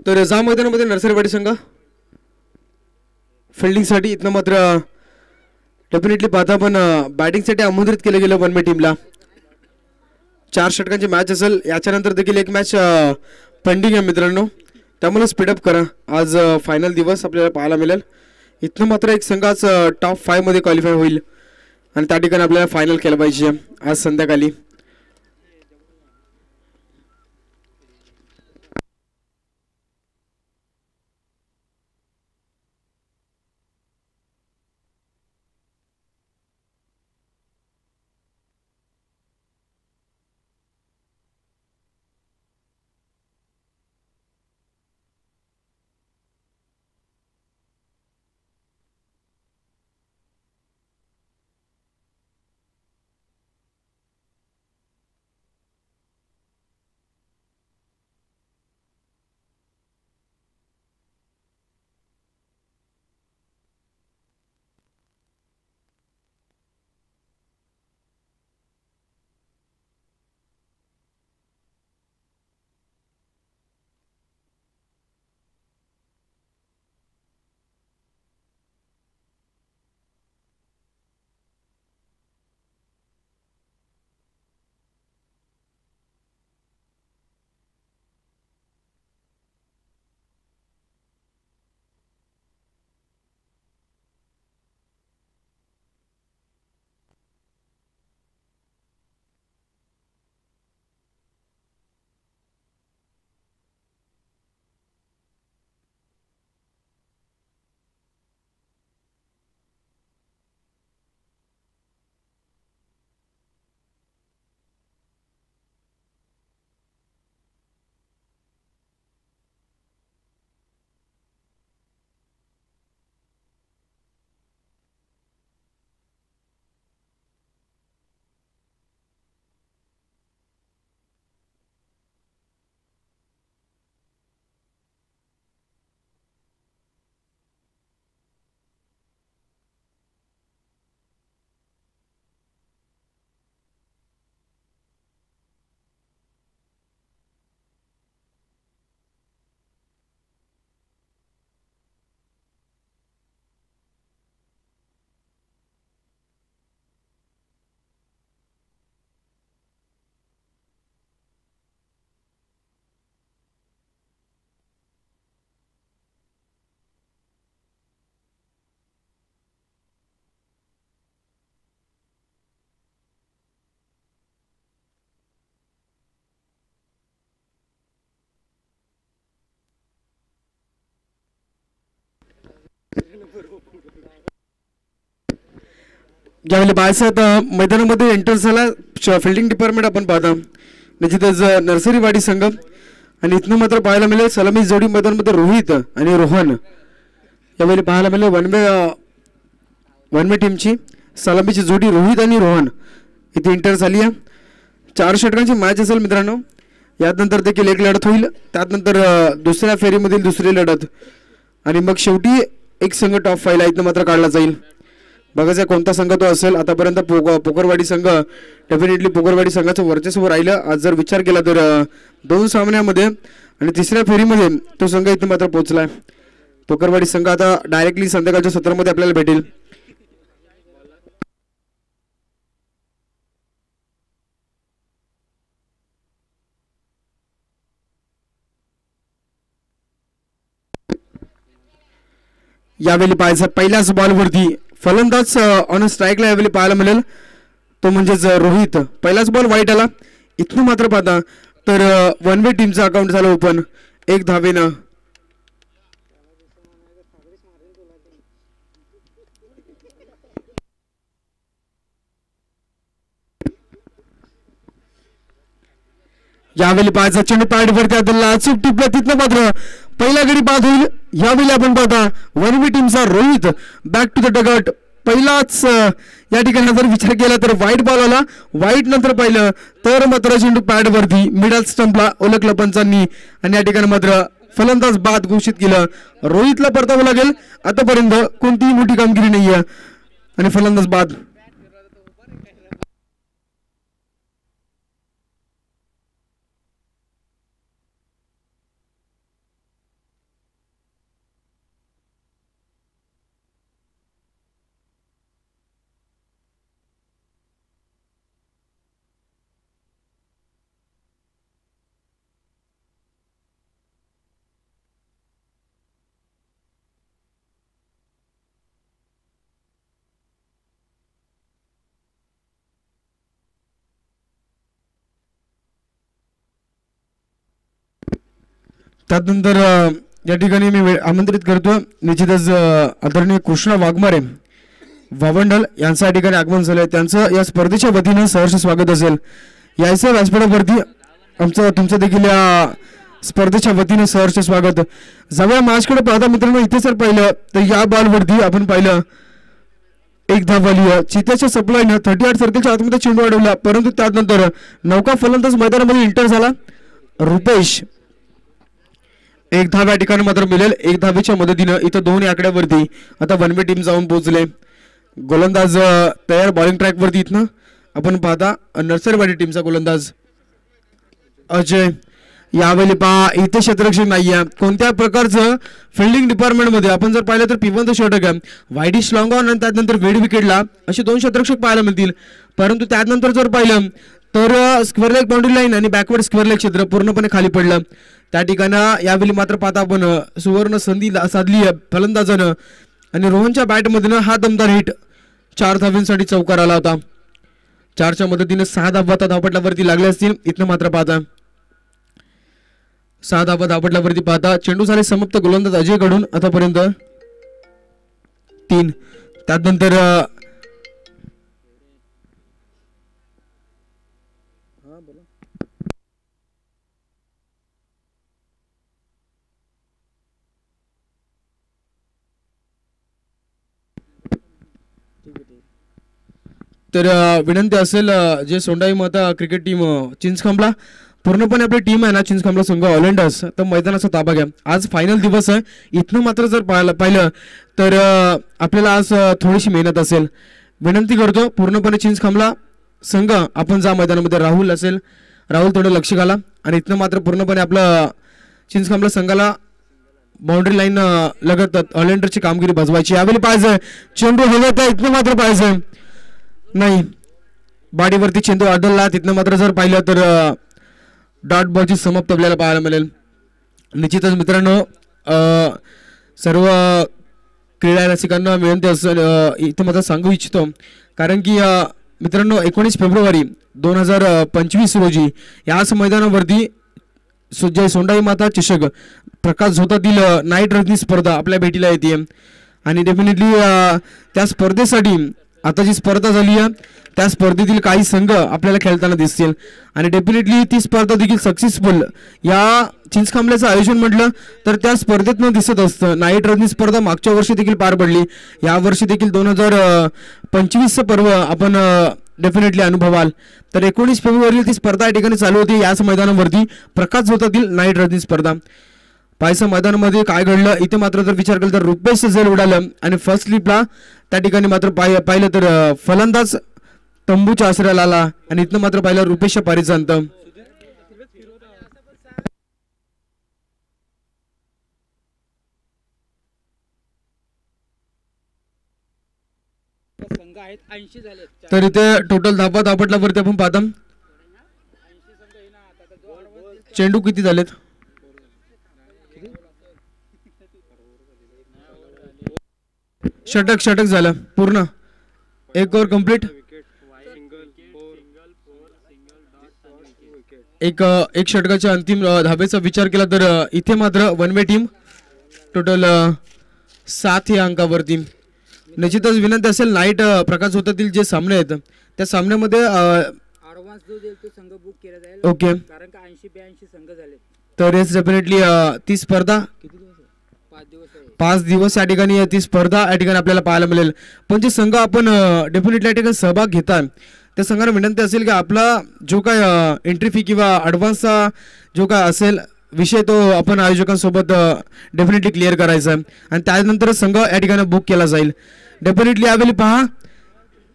तर जा मैदानामध्ये नर्सरीवाडी संघ फिल्डिंगसाठी. इथनं मात्र डेफिनेटली पाहता आपण बॅटिंगसाठी आमंत्रित केलं गेलं वनवे टीमला. 4 षटकांची मॅच असेल. याच्यानंतर देखील एक मॅच पेंडिंग आहे मित्रांनो, त्यामुळे स्पीडअप करा. आज फायनल दिवस आपल्याला पाहायला मिळेल. इथनं मात्र एक संघ आज टॉप 5 मध्ये क्वालिफाय होईल आणि त्या ठिकाणी आपल्याला फायनल केलं पाहिजे आज संध्याकाळी. ज्यावेळी बाळासाहेब मैदानामध्ये एंटर झाला फिल्डिंग डिपार्टमेंट आपण पाहता निश्चितच नर्सरीवाडी संघ. आणि इथनं मात्र पाहायला मिळेल सलामी जोडी मैदानामध्ये रोहित आणि रोहन. यावेळी पाहायला मिळेल वनवे टीमची सलामीची जोडी रोहित आणि रोहन इथे एंटर झाली आहे. 4 षटकांची मॅच असेल मित्रांनो. यानंतर देखील एक लढत होईल, त्यानंतर दुसऱ्या फेरीमधील दुसरी लढत आणि मग शेवटी एक संघ टॉप 5 ला इथनं मात्र काढला जाईल. बघायचं कोणता संघ तो असेल. आतापर्यंत पोकरवाडी संघ डेफिनेटली पोकरवाडी संघाचं वर्चस्व राहिलं. आज जर विचार केला तर 2 सामन्यामध्ये आणि तिसऱ्या फेरीमध्ये तो संघ इथं मात्र पोहोचलाय. पोकरवाडी संघ आता डायरेक्टली संध्याकाळच्या सत्रामध्ये आपल्याला भेटेल. यावेळी पाहायचं पहिल्याच बॉलवरती फलंदाज ऑन स्ट्राईकला यावेळी पाहायला मिळेल तो म्हणजेच रोहित. पहिलाच बॉल वाईट आला. इथनं मात्र पाहता तर वनवे टीमचं अकाउंट झालं ओपन 1 धावेनं. यावेळी पाहायचा चेंडू पॅडवरती आदलला अचूक टिपला. तिथनं मात्र पहिला गडी बाद होईल. यावेळी आपण पाहता वनवे टीमचा Rohit back to the dugout. पहिलाच या ठिकाणी जर विचार केला तर वाईट बॉल आला. वाईट नंतर पाहिलं तर मात्र चेंडू पॅडवरती मिडल स्टंपला ओळखलं पंचांनी आणि या ठिकाणी मात्र फलंदाज बाद घोषित केलं. रोहितला परतावं लागेल. आतापर्यंत कोणतीही मोठी कामगिरी नाहीये आणि फलंदाज बाद. त्यानंतर या ठिकाणी मी आमंत्रित करतो निश्चितच आदरणीय कृष्णा वाघमारे वावंडल यांचं या ठिकाणी आगमन झालंय. त्यांचं या स्पर्धेच्या वतीनं सहर्ष स्वागत असेल. यायचं व्यासपीठावरती आमचं तुमचं देखील या स्पर्धेच्या वतीने सहर्ष स्वागत. जाऊया माझ्याकडे पाहता मित्रांनो, इथे जर पाहिलं तर या बॉलवरती आपण पाहिलं एक धावाली चित्याच्या सप्लायनं 38 सर्कलच्या आतमध्ये चेंडू अडवला, परंतु त्यानंतर नौका फलंदाज मैदानामध्ये इंटर झाला रुपेश. एक धाव या ठिकाणी मात्र मिळेल. एक धावेच्या मदतीनं इथं दोन आकड्यावरती आता वनवे टीम जाऊन पोहोचले. गोलंदाज तयार बॉलिंग ट्रॅक वरती. इथनं आपण पाहता नर्सरीवाडी टीमचा गोलंदाज अजय. यावेळी पहा इथे क्षेत्ररक्षक नाहीये. कोणत्या प्रकारचं फिल्डिंग डिपार्टमेंटमध्ये आपण जर पाहिलं तर पिवंत षटक आहे, वाईडिश लॉंग ऑन आणि त्यानंतर वेड विकेटला असे दोन क्षेत्ररक्षक पाहायला मिळतील. परंतु त्यानंतर जर पाहिलं तर स्क्वेअर लेग बाउंड्री लाईन आणि बॅकवर्ड स्क्वेअर लेग क्षेत्र पूर्णपणे खाली पडलं. त्या ठिकाणी यावेळी मात्र पाहता आपण सुवर्ण संधी साधली फलंदाजानं आणि रोहनच्या बॅटमधून हा दमदार हिट 4 धावांसाठी चौकार आला होता. 4च्या मदतीने 6 धावा धावपटलावरती लागले असतील. इथनं मात्र पाहता 6 धावा धावपटलावरती पाहता चेंडू झाले समाप्त गोलंदाज अजय कडून आतापर्यंत 3. त्यानंतर तर विनंती असेल जे सोंडाई माता क्रिकेट टीम चिंचखांबला पूर्णपणे आपली टीम आहे ना चिंचखांबला संघ ऑलेंडर्स तर मैदानाचा ताबा घ्या. आज फायनल दिवस आहे. इथनं मात्र जर पाहिलं तर आपल्याला आज थोडीशी मेहनत असेल. विनंती करतो पूर्णपणे चिंचखांबला संघ आपण जा मैदानामध्ये. राहुल असेल, राहुल थोडं लक्ष घाला आणि इथनं मात्र पूर्णपणे आपलं चिंचखांबला संघाला बाउंड्री लाईन लगत ऑलेंडरची कामगिरी बजवायची. यावेळी पाहिजे चेंडू हवेत आहे. इथनं मात्र पाहिजे नाही, बाडीवरती चेंडू आदळला. तिथनं मात्र जर पाहिलं तर डॉट बॉलची समाप्त आपल्याला पाहायला मिळेल. निश्चितच मित्रांनो सर्व क्रीडा रसिकांना विनंती असेल इथं मात्र सांगू इच्छितो, कारण की मित्रांनो 19 फेब्रुवारी 2025 रोजी याच मैदानावरती जय सोंडाई माता चषक प्रकाश झोतातील नाईट रजनी स्पर्धा आपल्या भेटीला येते आणि डेफिनेटली त्या स्पर्धेसाठी आता जी स्पर्धा झाली आहे त्या स्पर्धेतील काही संघ आपल्याला खेळताना दिसतील आणि डेफिनेटली ती स्पर्धा देखील सक्सेसफुल या चिंचखांबल्याचं आयोजन म्हटलं तर त्या स्पर्धेतनं दिसत असतं. नाईट रजनी स्पर्धा मागच्या वर्षी देखील पार पडली, या वर्षी देखील 2025चं पर्व आपण डेफिनेटली अनुभवाल. तर 19 फेब्रुवारीला ती स्पर्धा या ठिकाणी चालू होती याच मैदानावरती प्रकाश झोतातील नाईट रजनी स्पर्धा. पायसा मैदानामध्ये काय घडलं इथे मात्र जर विचार केला तर रुपेश झेल उडालं आणि फर्स्ट स्लिपला त्या ठिकाणी मात्र पाहिलं तर फलंदाज तंबूच्या आश्रयाला आला आणि इथनं मात्र पाहिलं रुपेशच्या पारीचं अंत. तर इथे टोटल धावा धापटल्यावरती आपण पाहता चेंडू किती झालेत. षटक झालं पूर्ण, एक ओव्हर कंप्लीट. एक षटकाच्या अंतिम धावेचा विचार केला तर इथे मात्र वन वे टीम टोटल 7 या अंकावरती. निश्चितच विनंती असेल नाईट प्रकाश होतातील जे सामने आहेत त्या सामन्यामध्ये ओके तर डेफिनेटली ती स्पर्धा 5 दिवस या ठिकाणी ती स्पर्धा या ठिकाणी आपल्याला पाहायला मिळेल. पण जे संघ आपण डेफिनेटली या ठिकाणी सहभाग घेतात त्या संघाला विनंती असेल की आपला जो काय एंट्री फी किंवा ॲडव्हान्सचा जो काय असेल विषय तो आपण आयोजकांसोबत डेफिनेटली क्लिअर करायचा आहे आणि त्यानंतर संघ या ठिकाणी बुक केला जाईल. डेफिनेटली यावेळी पहा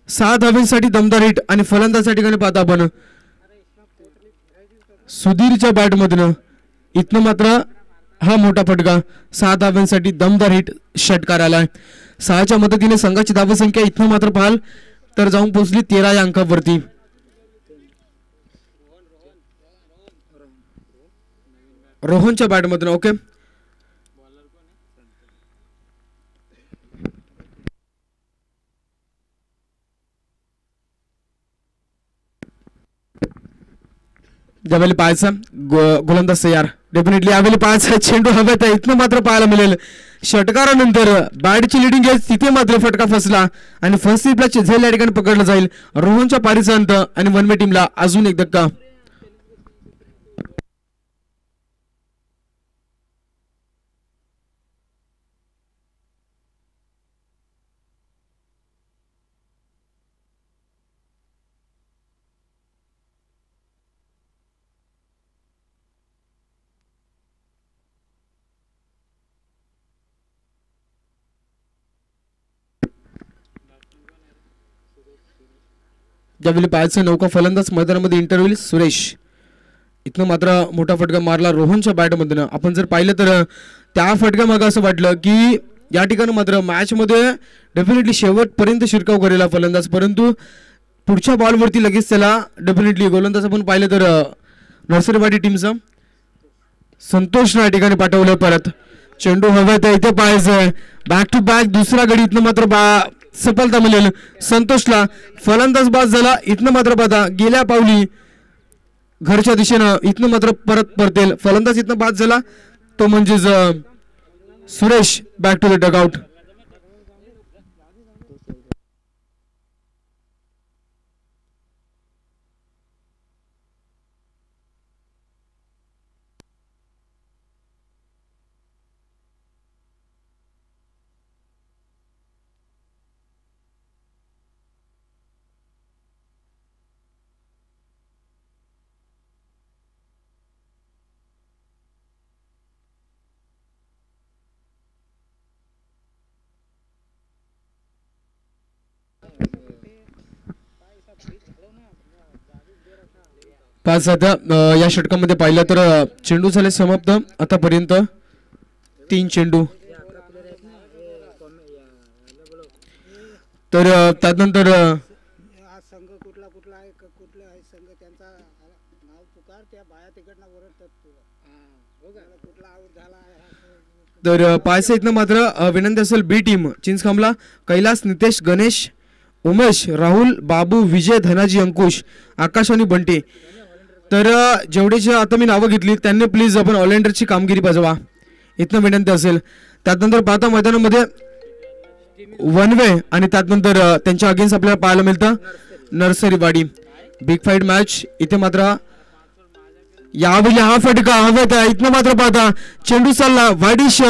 6 धावांसाठी दमदार हिट आणि फलंदाज या ठिकाणी पाहता आपण सुधीरच्या बॅटमधून इथनं मात्र हा मोठा फटका 6 धावांसाठी दमदार हिट षटकार आलाय. 6च्या मदतीने संघाची धावसंख्या इथनं मात्र पाहाल तर जाऊन पोहोचली 13 या अंकावरती. रोहनच्या बॅटमधून ओके ज्यावेळी पाहायचा गोलंदाज तयार, डेफिनेटली यावेळी पाहायचा चेंडू हवेत आहे, इथनं मात्र पाहायला मिळेल षटकारानंतर बॅटची लिडिंग आहे, तिथे मात्र फटका फसला आणि फर्स्ट स्लिपला झेल या ठिकाणी पकडलं जाईल. रोहनच्या पारीचा अंत आणि वनवे टीमला अजून एक धक्का. ज्यावेळी पाहायचं नौका फलंदाज मैदानामध्ये इंटरव्ह्यू सुरेश, इथनं मात्र मोठा फटका मारला रोहनच्या बॅटमधनं. आपण जर पाहिलं तर त्या फटका मागं असं वाटलं की या ठिकाणी मात्र मॅचमध्ये डेफिनेटली शेवटपर्यंत शिरकाव करेला फलंदाज, परंतु पुढच्या बॉलवरती लगेच त्याला डेफिनेटली गोलंदाज आपण पाहिलं तर नर्सरीवाडी टीमचा संतोषनं या ठिकाणी पाठवलं. परत चेंडू हव्यात आहे, इथे पाहायचं बॅक टू बॅक दुसरा गडी, इथनं मात्र सफलता मिळेल संतोषला. फलंदाज बाद झाला, इथनं मात्र पाहता गेल्या पावली घरच्या दिशेनं, इथनं मात्र परत परतेल. फलंदाज इथनं बाद झाला तो म्हणजेच Suresh back to the dugout. पाच आता या षटकामध्ये पाहिलं तर चेंडू झाले समाप्त आतापर्यंत 3 चेंडू. तर त्यानंतर तर पाहायचं इथनं मात्र विनंती असेल बी टीम चिंचखांबला कैलास, नितेश, गणेश, उमेश, राहुल, बाबू, विजय, धनाजी, अंकुश, आकाश आणि बंटी. तर जेवढे आता मी नावं घेतली त्यांनी प्लीज आपण ऑलराऊंडरची कामगिरी बजावा इथनं विनंती असेल. त्यानंतर पाहता मैदानामध्ये वन वे आणि त्यानंतर त्यांच्या अगेन्स्ट आपल्याला पाहायला मिळतं नर्सरीवाडी. बिग फाईट मॅच इथे मात्र यावेळी हा फटका हवेत आहे, इथनं मात्र पाहता चेंडू चालला वाईडिश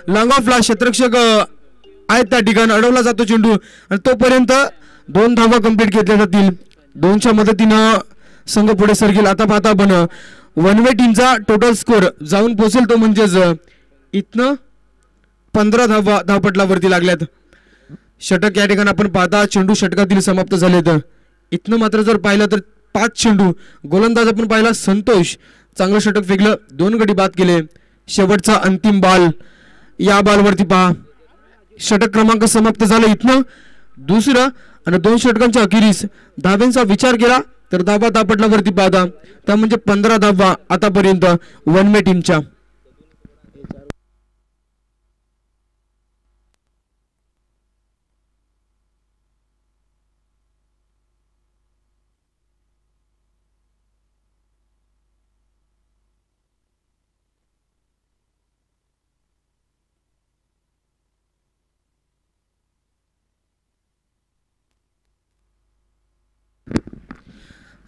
लॉंग ऑफला, क्षेत्ररक्षक आहेत त्या ठिकाणी, अडवला जातो चेंडू आणि तोपर्यंत 2 धावा कंप्लीट घेतल्या जातील. 2च्या मदतीनं संघ पुढे सरकेल. आता पाहता आपण वन वे टीमचा टोटल स्कोर जाऊन पोहोचेल तो म्हणजेच इथनं 15 धावपटलावरती लागल्यात. षटक या ठिकाणी आपण पाहता चेंडू षटकातील समाप्त झालेत. इथनं मात्र जर पाहिलं तर 5 चेंडू. गोलंदाज आपण पाहिला संतोष, चांगलं षटक फेकलं, 2 गडी बाद केले. शेवटचा अंतिम बॉल, या बॉलवरती पहा षटक क्रमांक समाप्त झाला. इथनं दुसरं आणि 2 षटकांच्या अखेरीस धाव्यांचा विचार केला तर धावा धापटलावरती पाहता त्या म्हणजे 15 धावा आतापर्यंत वनवे टीमच्या.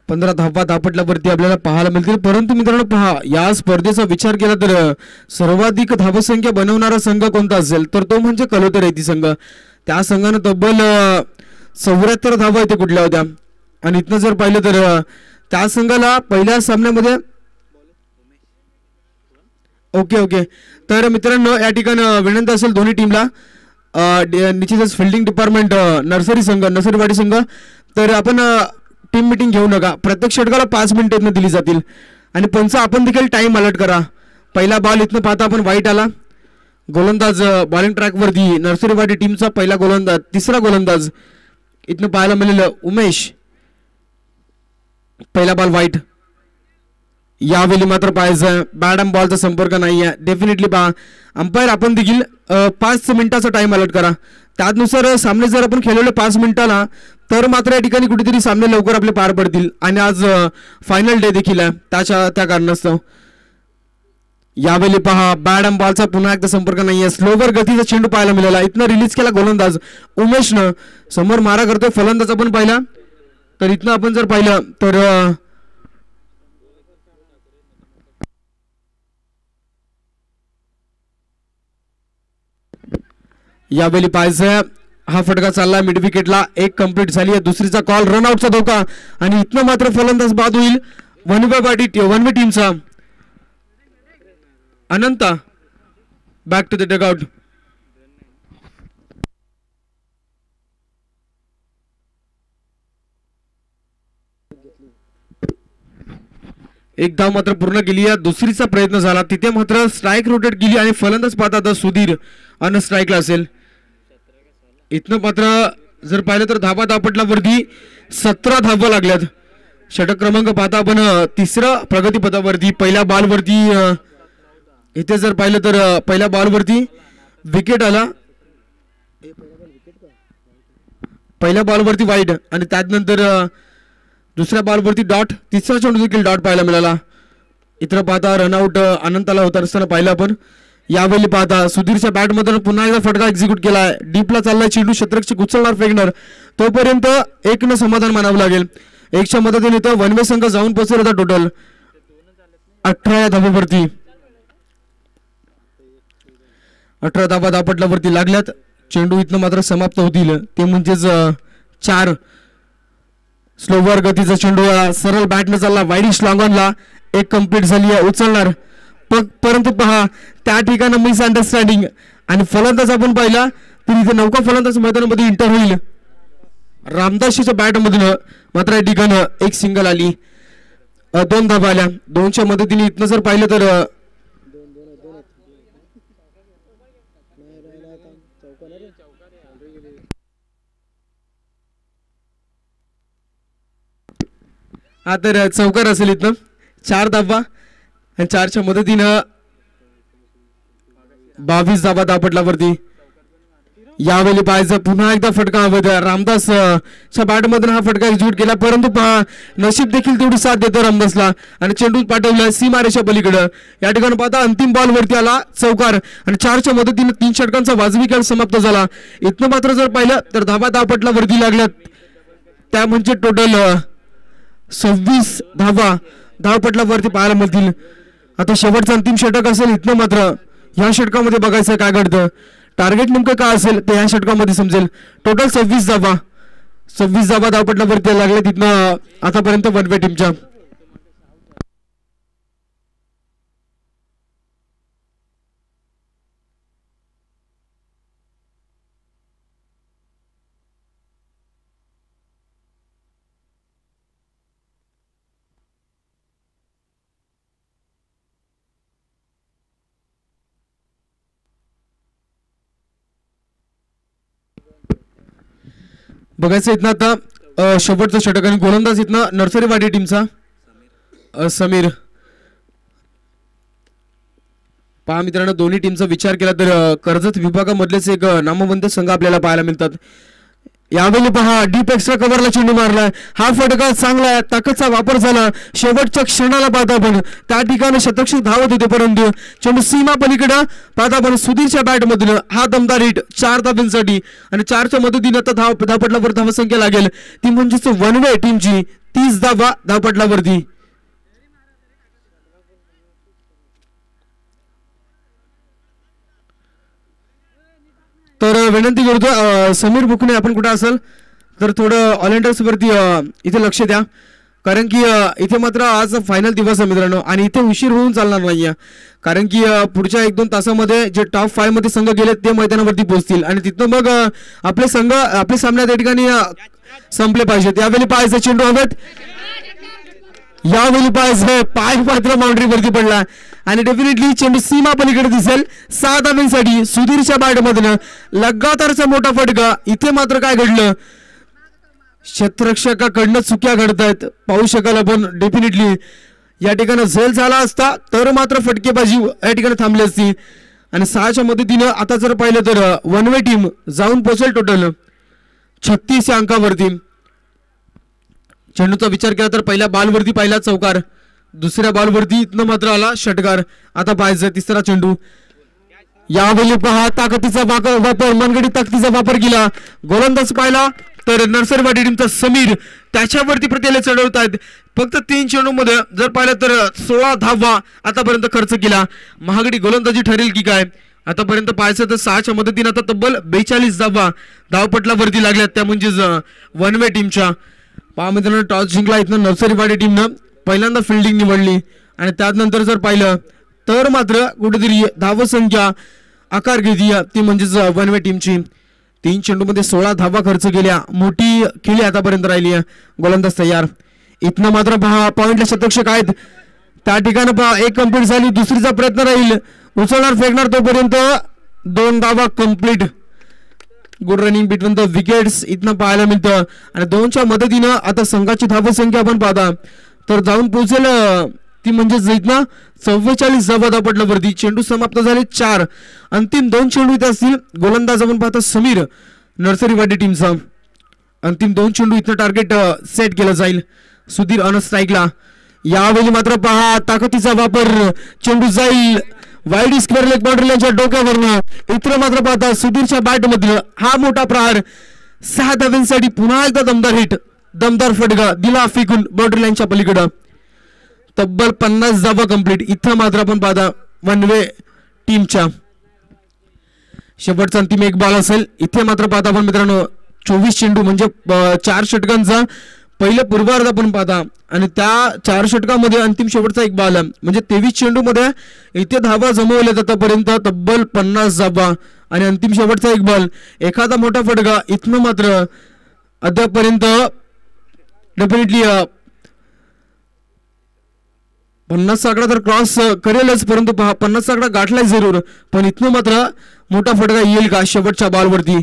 पंधरा धावा धापटल्यावरती आपल्याला पाहायला मिळतील. परंतु मित्रांनो पहा, या स्पर्धेचा विचार केला तर सर्वाधिक धावसंख्या बनवणारा संघ कोणता असेल तर तो म्हणजे कलोतर येथील संघ. त्या संघानं तब्बल 74 धावा इथे कुठल्या होत्या आणि इथनं जर पाहिलं तर त्या संघाला पहिल्या सामन्यामध्ये ओके तर मित्रांनो या ठिकाणी विनंती असेल दोन्ही टीमला निश्चितच फिल्डिंग डिपार्टमेंट नर्सरीवाडी संघ तर आपण टीम मीटिंग घेऊ नका. प्रत्येक षटकाला 5 मिनिटांनी दिली जातील आणि पंच आपण देखील टाइम अलर्ट करा. पहिला बॉल इथनं पाहता आपण वाईट आला. गोलंदाज बॉलिंग ट्रॅकवरती नर्सरीवाडी टीमचा पहिला गोलंदाज, तिसरा गोलंदाज इथनं पाहायला मिळालं उमेश. पहिला बॉल वाईट. यावेळी मात्र पाहायचं बॅट अँड बॉलचा संपर्क नाही आहे. डेफिनेटली पहा अंपायर आपण देखील 5 मिनिटाचा टाइम अलर्ट करा. त्यानुसार सामने जर आपण खेळवले 5 मिनिटाला तर मात्र या ठिकाणी कुठेतरी सामने लवकर आपले पार पडतील आणि आज फायनल डे देखील आहे त्या कारणास्तव यावेळी पहा बॅट अँड बॉलचा पुन्हा एकदा संपर्क नाहीये स्लोवर गतीचा चेंडू पाहायला मिळाला इथनं रिलीज केला गोलंदाज उमेशनं समोर मारा करतोय फलंदाज आपण पाहिला तर इथनं आपण जर पाहिलं तर यावेळी पाहायचं हा फटका चालला मिड विकेटला एक कंप्लीट झाली आहे दुसरीचा कॉल रनआउटचा धोका आणि इथनं मात्र फलंदाज बाद होईल वन वे टीमचा अनंता बॅक टू द डगआउट एक धाव मात्र पूर्ण केली आहे दुसरीचा प्रयत्न झाला तिथे मात्र स्ट्राईक रोटेट केली आणि फलंदाज पाहता सुधीर अन स्ट्राईकला असेल इथनं मात्र जर पाहिलं तर धाबा धापटला वरती 17 धावा लागल्यात षटक क्रमांक पाहता आपण तिसरा प्रगती पथावरती पहिल्या बॉलवरती इथे जर पाहिलं तर पहिल्या बॉलवरती विकेट आला पहिल्या बॉलवरती वाईड आणि त्यानंतर दुसऱ्या बॉलवरती डॉट तिसरा चेंडू देखील डॉट पाहायला मिळाला इतर पाहता रनआउट अनंताला होत असताना पाहिलं आपण यावेळी पाहता सुधीरच्या बॅटमधून पुन्हा एकदा फटका एक्झिक्यूट केलाय डीपला चाललाय चेंडू शतरक्षक उचलणार फेकणार तोपर्यंत एक न समाधान मानावं लागेल एकच्या मदतीने तर वन वे संघ जाऊन पोहोचेल होता टोटल 18 या धाब्यावरती 18 धाबा धापटल्यावरती लागल्यात चेंडू इथनं मात्र समाप्त होतील ते म्हणजेच 4 स्लोवर गतीचा चेंडू सरळ बॅटने चालला वाईडिश लॉंगॉनला एक कंप्लीट झाली आहे उचलणार परंतु पहा त्या ठिकाणी मिस अंडरस्टँडिंग आणि फलंदाज आपण पाहिला तर इथे नौका फलंदाज मैदानामध्ये इंटर होईल रामदासच्या बॅटमधून मात्र या ठिकाणी एक सिंगल आली 2 धाबा आल्या 2च्या मदतीने इथनं जर पाहिलं तर हा तर चौकार असेल इथनं 4 धाबा आणि 4च्या मदतीनं 22 धाबा धापटल्यावरती यावेळी पाहायचं पुन्हा एकदा फटका हवा रामदासच्या बॅटमधून हा फटका एक्झिक्यूट केला परंतु पहा नशीब देखील तेवढी साथ देतो रामदासला आणि चेंडू पाठवला सीमारेषा पलीकडे या ठिकाणी पाहता अंतिम बॉल वरती आला चौकार आणि 4च्या मदतीने 3 षटकांचा वाजवी खेळ समाप्त झाला इथनं मात्र जर पाहिलं तर धाबा धापटला वरती लागल्यात त्या म्हणजे टोटल 26 धावा धावपटला वरती पाहायला मिळतील आता शेवटचं अंतिम षटक असेल इथनं मात्र ह्या षटकामध्ये बघायचं काय घडतं टार्गेट नेमकं काय असेल ते ह्या षटकामध्ये समजेल टोटल 26 धावा धावपटला वरती लागले तिथनं आतापर्यंत वन वे टीमच्या बघायचं इथनं आता शेवटचं षटक आणि गोलंदाज इथनं नर्सरीवाडी टीमचा समीर पहा मित्रांनो दोन्ही टीमचा विचार केला तर कर्जत विभागामधलेच एक नामवंत संघ आपल्याला पाहायला मिळतात यावेळी पहा डीप एक्स्ट्रा कव्हरला चेंडू मारलाय हा फटका चांगला आहे ताकदचा वापर झाला शेवटच्या क्षणाला पाहता आपण त्या ठिकाणी शतक्षक धावत होते परंतु चेंडू सीमा पलीकडे पाहता आपण सुधीरच्या बॅटमधून हा दमदार हिट 4 धाब्यांसाठी आणि 4च्या मदतीने आता धावपटलावर धावसंख्या लागेल ती म्हणजेच वन वे टीमची 30 धावा धावपटलावरती तर विनंती करतो समीर बुकणे आपण कुठे असेल तर थोडं ऑलिंडर्स वरती इथे लक्ष द्या कारण की इथे मात्र आज फायनल दिवस आहे मित्रांनो आणि इथे उशीर होऊन चालणार नाहीये कारण की पुढच्या 1-2 तासामध्ये जे टॉप 5 मध्ये संघ गेले ते मैदानावरती पोहोचतील आणि तिथं मग आपले संघ आपले सामने त्या ठिकाणी संपले पाहिजेत यावेळी पाहायचं चेंडू हवेत यावेळी पाहायचं पाय मात्र बाउंड्री वरती पडला आणि डेफिनेटली चेंडू सीमा पलीकडे दिसेल 6 धाब्यांसाठी सुधीरच्या बॅटमधून लगातारचा मोठा फटका इथे मात्र काय घडलं क्षेत्ररक्षकाकडनं चुक्या घडतायत पाहू शकाल आपण डेफिनेटली या ठिकाणी झेल झाला असता तर मात्र फटकेबाजी या ठिकाणी थांबली असती आणि 6च्या मदतीनं आता जर पाहिलं तर वन वे टीम जाऊन पोहोचेल टोटल 36 या अंकावरती चेंडूचा विचार केला तर पहिल्या बॉलवरती पहिला चौकार, दुसऱ्या बॉलवरती इथनं मात्र आला षटकार. आता पाहायचं तिसरा चेंडू. यावेळी पहा ताकदीचा वापर, मनगडी ताकदीचा वापर केला. गोलंदाज पाहिला तर नरसरवाडी टीमचा समीर त्याच्यावरती प्रतिले चढवत आहेत. फक्त 3 चेंडूमध्ये जर पाहिलं तर 16 धावा आतापर्यंत खर्च केला. महागडी गोलंदाजी ठरेल की काय आतापर्यंत पाहायचं तर 6च्या मदतीने आता तब्बल 42 धावा धावपटलावरती लागल्या, त्या म्हणजेच वन वे टीमच्या. पहा मित्रांनो, टॉस जिंकला इथनं नरसरीवाडी टीमनं, पहिल्यांदा फिल्डिंग निवडली आणि त्यानंतर जर पाहिलं तर मात्र कुठेतरी धावसंख्या आकार घेतली ती म्हणजेच वन वे टीमची. 3 चेंडूमध्ये 16 धावा खर्च केल्या. मोठी खेळी आतापर्यंत राहिली आहे. गोलंदाज तयार. इथनं मात्र पहा पॉइंटला शतक्षक आहेत. त्या ठिकाणी पहा एक कंप्लीट झाली, दुसरीचा प्रयत्न राहील. उचलणार फेकणार तोपर्यंत 2 धावा complete. Good running between the wickets इथनं पाहायला मिळतं. आणि 2च्या मदतीनं आता संघाची धावसंख्या आपण पाहता तर जाऊन पोहोचेल ती म्हणजेच इथनं 44 धावा धावपटलावरती. चेंडू समाप्त झाले 4. अंतिम 2 चेंडू इथे असतील. गोलंदाज आपण पाहता समीर नर्सरीवाडी टीमचा. अंतिम 2 चेंडू इथं टार्गेट सेट केलं जाईल. सुधीर अन स्ट्राईकला. यावेळी मात्र पहा ताकदीचा वापर, चेंडू जाईल वाईड स्क्वेअर लेग बाउंड्रीच्या डोक्यावरनं. इतर मात्र पाहता सुधीरच्या बॅट मधलं हा मोठा प्रहार 6 धावांसाठी पुन्हा एकदा दमदार हिट, दमदार फटका दिला फेकून बाउंड्री लाईनच्या पलीकडं. तब्बल 50 धावा कंप्लीट. इथं मात्र आपण पाहता वन वे टीमच्या. शेवटचा अंतिम एक बॉल असेल. इथे मात्र पाहता आपण मित्रांनो 24 चेंडू म्हणजे 4 षटकांचा पहिले पूर्वार्ध आपण पाहता आणि त्या 4 षटकामध्ये अंतिम शेवटचा एक बॉल म्हणजे 23 चेंडू मध्ये इथे धावा जमवल्या आतापर्यंत तब्बल 50 धावा आणि अंतिम शेवटचा एक बॉल. एखादा मोठा फटका इथनं मात्र अद्यापर्यंत डेफिनेटली 50 आकडा तर क्रॉस करेलच, परंतु 50 आकडा गाठलाय जरूर, पण इथनं मात्र मोठा फटका येईल का शेवटच्या बॉलवरती.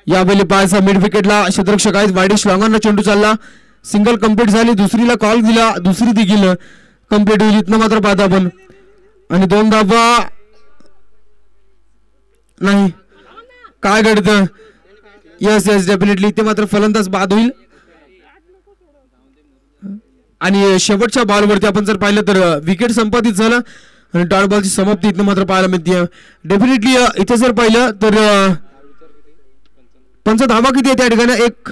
यावेळी पाहायचा मिड विकेटला क्षेत्ररक्षक आहेत. वाईडिश लॉंगांना चेंडू चालला. सिंगल कंप्लीट झाली. दुसरीला कॉल दिला, दुसरी देखील कंप्लीट होईल. इथनं मात्र पाहता आपण आणि 2 धावा नाही. काय घडतं? यस डेफिनेटली इथे मात्र फलंदाज बाद होईल. आणि शेवटच्या बॉलवरती आपण जर पाहिलं तर विकेट संपादित झालं आणि डॉट बॉलची समाप्ती इथं मात्र पाहायला मिळते. डेफिनेटली इथे जर पाहिलं तर पंच धावा किती आहे त्या ठिकाणी? 1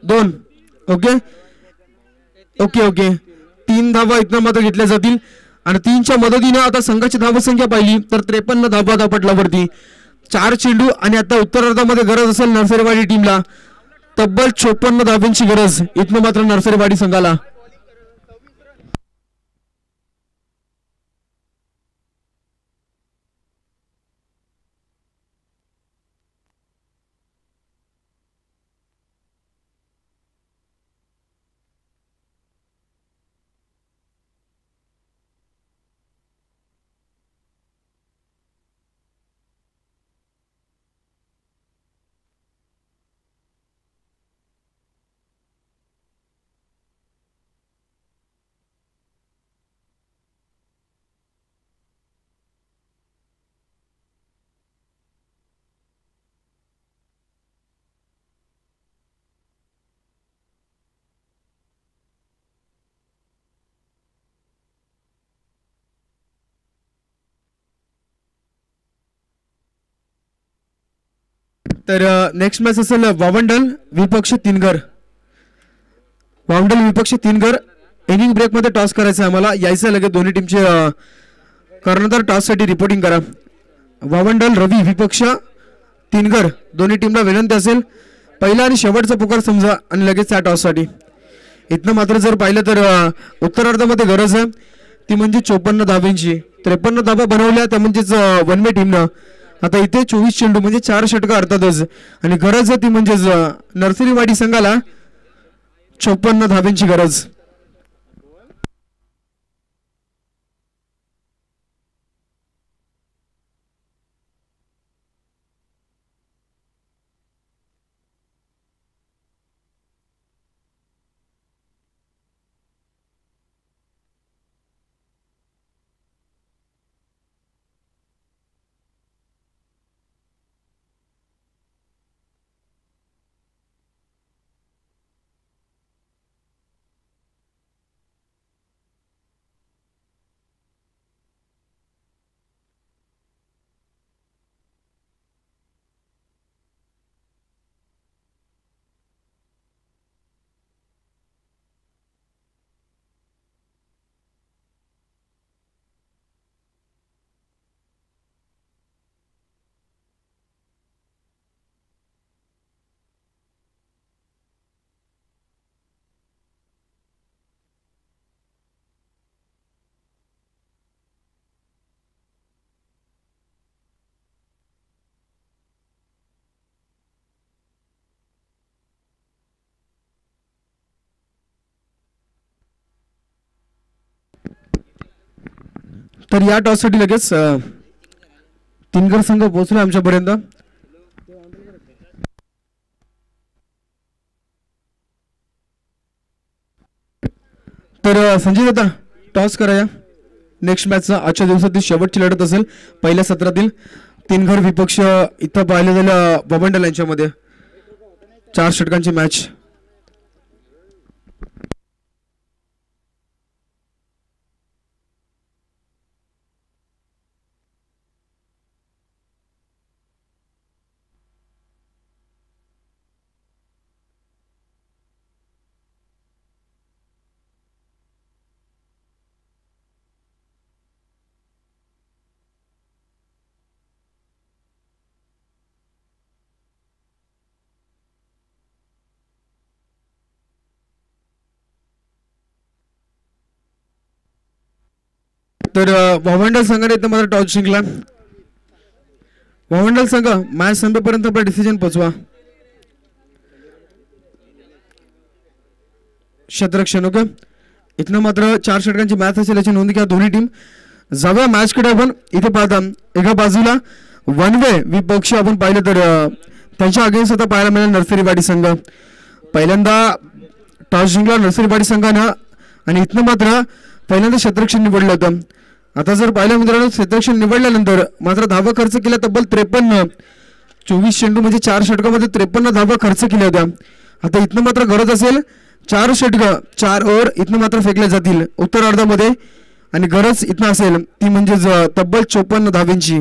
2 ओके ओके ओके 3 धावा इथनं मात्र घेतल्या जातील आणि 3च्या मदतीनं आता संघाची धावसंख्या पाहिली तर 53 धावा धावपटलावरती. 4 चेंडू आणि आता उत्तरार्धामध्ये गरज असेल नर्सरीवाडी टीमला तब्बल 54 धावांची गरज इथनं मात्र नर्सरीवाडी संघाला. तर नेक्स्ट मॅच असेल वावंडल विपक्ष तीनगर. वावंडल विपक्ष तीनगर इनिंग ब्रेक मध्ये टॉस करायचा आहे आम्हाला. यायचं लगेच दोन्ही टीमचे कर्णधार टॉस साठी रिपोर्टिंग करा. वावंडल रवी विपक्ष तीनगर दोन्ही टीमला विनंती असेल पहिला आणि शेवटचा पुकार समजा आणि लगेच त्या टॉस साठी. इथनं मात्र जर पाहिलं तर उत्तरार्धामध्ये गरज आहे ती म्हणजे 54 धावांची. 53 धावा बनवल्या त्या म्हणजेच वन वे टीमनं. आता इथे 24 चेंडू म्हणजे 4 षटकं अर्थातच आणि गरज ती म्हणजेच नर्सरीवाडी संघाला 56 धावांची गरज. तर या टॉससाठी लगेच तिनकर संघ पोहोचला आमच्यापर्यंत. तर संजय दादा टॉस करा. नेक्स्ट मॅचचा आजच्या दिवसातील शेवटची लढत असेल पहिल्या सत्रातील. तीनघर विपक्ष इथं पाहिलं झालं बबंडल यांच्यामध्ये 4 षटकांची मॅच. तर वावंडल संघाने इथं मात्र टॉस जिंकला. वावंडल संघ मॅच संपेपर्यंत आपला डिसिजन पोचवा. क्षेत्ररक्षण ओके. इथनं मात्र 4 षटकांची मॅच असेल याची नोंद घ्या दोन्ही टीम. जाऊया मॅच कडे. आपण इथे पाहता एका बाजूला वन वे विपक्ष आपण पाहिलं तर त्यांच्या अगेन्स्ट आता पाहायला मिळेल नर्सरीवाडी संघ. पहिल्यांदा टॉस जिंकला नर्सरीवाडी संघानं आणि इथनं मात्र पहिल्यांदा क्षेत्ररक्षण निवडलं होतं. आता जर पाहिलं मित्रांनो क्षेत्ररक्षण निवडल्यानंतर मात्र धावा खर्च केला तब्बल 53. 24 चेंडू म्हणजे 4 षटकामध्ये 53 धावा खर्च केल्या होत्या. आता इथनं मात्र गरज असेल 4 षटकं 4 ओव्हर इथनं मात्र फेकले जातील उत्तरार्धामध्ये आणि गरज इथनं असेल ती म्हणजे तब्बल 54 धाव्यांची.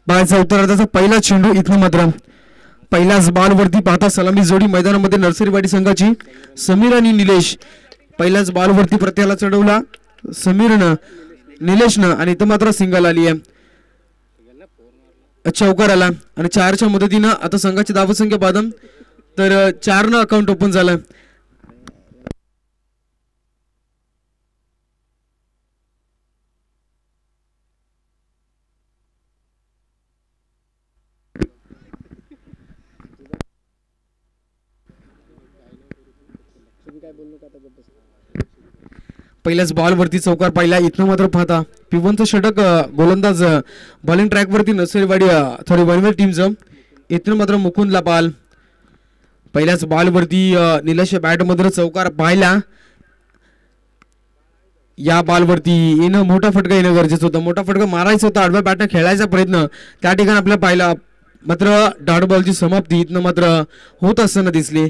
बाहेरचा उत्तरार्धाचा पहिला चेंडू इथनं मात्र पहिल्याच बॉलवरती पाहता सलामी जोडी मैदानामध्ये नर्सरीवाडी संघाची. समीर आणि निलेश पहिल्याच बॉलवरती प्रत्याला चढवला समीरनं निलेशनं आणि इथं मात्र सिंगल आली आहे. चौकार आला आणि 4च्या मदतीनं आता संघाची धावसंख्या पाहता तर 4नं अकाउंट ओपन झालं. पहिल्याच बॉलवरती चौकार पाहिला. इथनं मात्र पाहता पिवनचं षटक गोलंदाज बॉलिंग ट्रॅकवरती नर्सरीवाडी थोडी वनवे टीमचं. इथनं मात्र मुकुंदला पाल. पहिल्याच बॉलवरती निलेश बॅटमध्ये चौकार पाहिला. या बॉलवरती येणं मोठा फटका येणं गरजेचं होतं. मोठा फटका मारायचा होता. आडव्या बॅटने खेळायचा प्रयत्न त्या ठिकाणी आपल्याला पाहिला मात्र डॉट बॉलची समाप्ती इथनं मात्र होत असताना दिसली.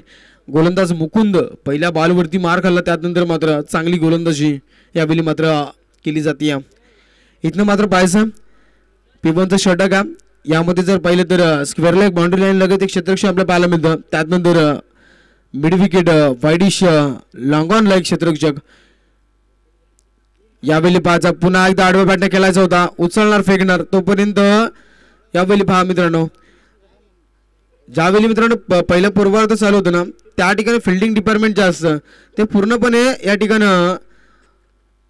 गोलंदाज मुकुंद पहिल्या बॉलवरती मार खाल्ला त्यानंतर मात्र चांगली गोलंदाजी यावेळी मात्र केली जाते. इथनं मात्र पाहायचं पिवनचं षटक आहे यामध्ये जर पाहिलं तर स्क्वेअर लेग बाउंड्री लाईन लगत एक क्षेत्ररक्षण आपल्याला पाहायला मिळतं. त्यानंतर mid wicket widish long on like क्षेत्ररक्षक. यावेळी पाहायचा पुन्हा एकदा आडव्या बॅटने खेळायचा होता. उचलणार फेकणार तोपर्यंत यावेळी पहा मित्रांनो ज्यावेळी मित्रांनो पहिलं पूर्वार्ध चालू होतं ना त्या ठिकाणी फिल्डिंग डिपार्टमेंट जे असतं ते पूर्णपणे या ठिकाणी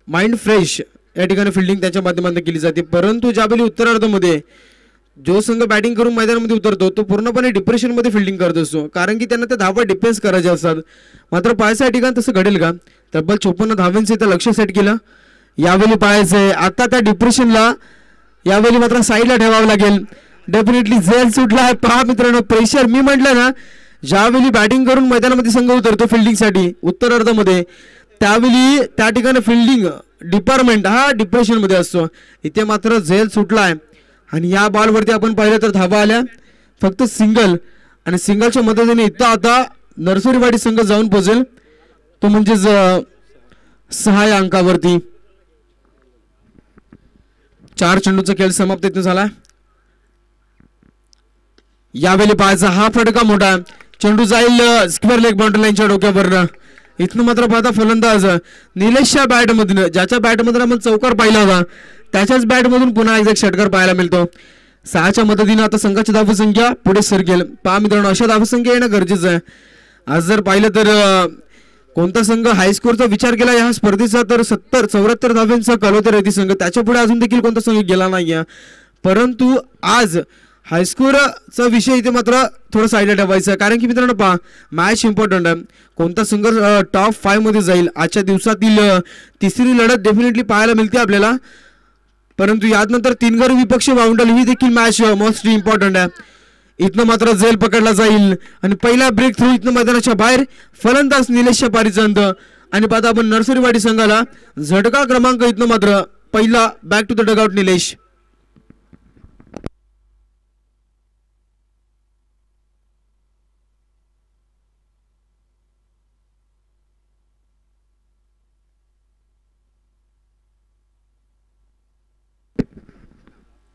माइंड फ्रेश या ठिकाणी फिल्डिंग त्याच्या माध्यमातून केली जाते. परंतु ज्यावेळी उत्तरार्धामध्ये जो संघ बॅटिंग करून मैदानामध्ये उतरतो तो पूर्णपणे डिप्रेशनमध्ये फिल्डिंग करत असतो कारण की त्यांना त्या धावा डिफेन्स करायचे असतात. मात्र पाहायचं या ठिकाणी तसं घडेल का. तब्बल 54 धावांचे इथं लक्ष सेट केलं. यावेळी पाहायचंय आता त्या डिप्रेशनला यावेळी मात्र साईडला ठेवावं लागेल. डेफिनेटली झेल सुटला पहा मित्रांनो प्रेशर. मी म्हटलं ना ज्यावेळी बॅटिंग करून मैदानामध्ये संघ उतरतो फिल्डिंगसाठी उत्तरार्धामध्ये त्यावेळी त्या ठिकाणी फिल्डिंग डिपार्टमेंट हा डिप्रेशन मध्ये असतो. इथे मात्र झेल सुटलाय आणि या बॉलवरती आपण पाहिलं तर धावा आल्या फक्त सिंगल आणि सिंगलच्या मदतीने इथं आता नर्सरीवाडी संघ जाऊन पोहोचेल तो म्हणजेच 6 अंकावरती. 4 चेंडूचा खेळ समाप्त इथं झाला. यावेळी पाहायचा हा फटका मोठा, चेंडू जाईल स्क्वेअर लेग बाउंड्री लाईनच्या डोक्यावर. इथनं मात्र पाहता फलंदाज निलेशच्या बॅट मधून, ज्याच्या बॅट मधून आपण चौकार पाहिला होता त्याच्याच बॅट मधून पुन्हा एक षटकार पाहायला मिळतो. 6च्या मदतीने आता संघाची धावसंख्या पुढे सरकेल. पहा मित्रांनो, अशा धावसंख्या येणं गरजेचं आहे. आज जर पाहिलं तर कोणता संघ हायस्कोरचा विचार केला या स्पर्धेचा तर 74 धावांचा कलोतर रेती संघ, त्याच्या पुढे अजून देखील कोणता संघ गेला नाहीये. परंतु आज हायस्कोरचा विषय इथे मात्र थोडं साईडला ठेवायचा आहे, कारण की मित्रांनो पहा, मॅच इम्पॉर्टंट आहे. कोणता संघ टॉप 5 मध्ये जाईल आजच्या दिवसातील तिसरी लढत डेफिनेटली पाहायला मिळते आपल्याला. परंतु यानंतर 3 गडी विपक्ष बाउंडल ही देखील मॅच मोस्ट इम्पॉर्टंट आहे. इथनं मात्र झेल पकडला जाईल आणि पहिला ब्रेक थ्रू इथनं मैदानाच्या बाहेर फलंदाज निलेशच्या पारीचंद. आणि पाहता आपण नर्सरीवाडी संघाला झटका क्रमांक इथनं मात्र पहिला back to the dugout Nilesh.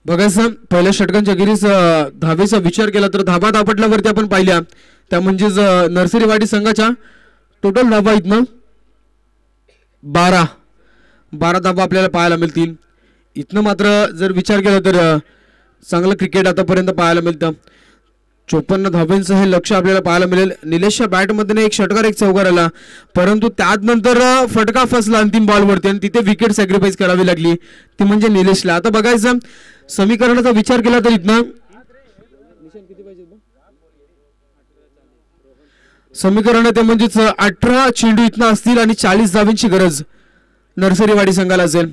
बघा सर, पहिल्या षटकांच्या गिरीस धावेचा विचार केला तर धाबा दापटल्यावरती आपण पाहिल्या त्या म्हणजेच नर्सरीवाडी संघाच्या टोटल धाबा इथनं 12 धाबा आपल्याला पाहायला मिळतील. इथनं मात्र जर विचार केला तर चांगलं क्रिकेट आतापर्यंत पाहायला मिळतं. 54 धावांचं हे लक्ष आपल्याला पाहायला मिळेल. निलेशच्या बॅटमध्ये एक षटकार एक चौकार आला, परंतु त्यानंतर फटका फसला अंतिम बॉलवरती आणि तिथे विकेट सॅक्रिफाईस करावी लागली, ती म्हणजे निलेशला. आता बघायचं समीकरणाचा विचार केला तर इथनं समीकरण ते म्हणजेच 18 चेंडू इथनं असतील आणि 40 धावांची गरज नर्सरीवाडी संघाला असेल.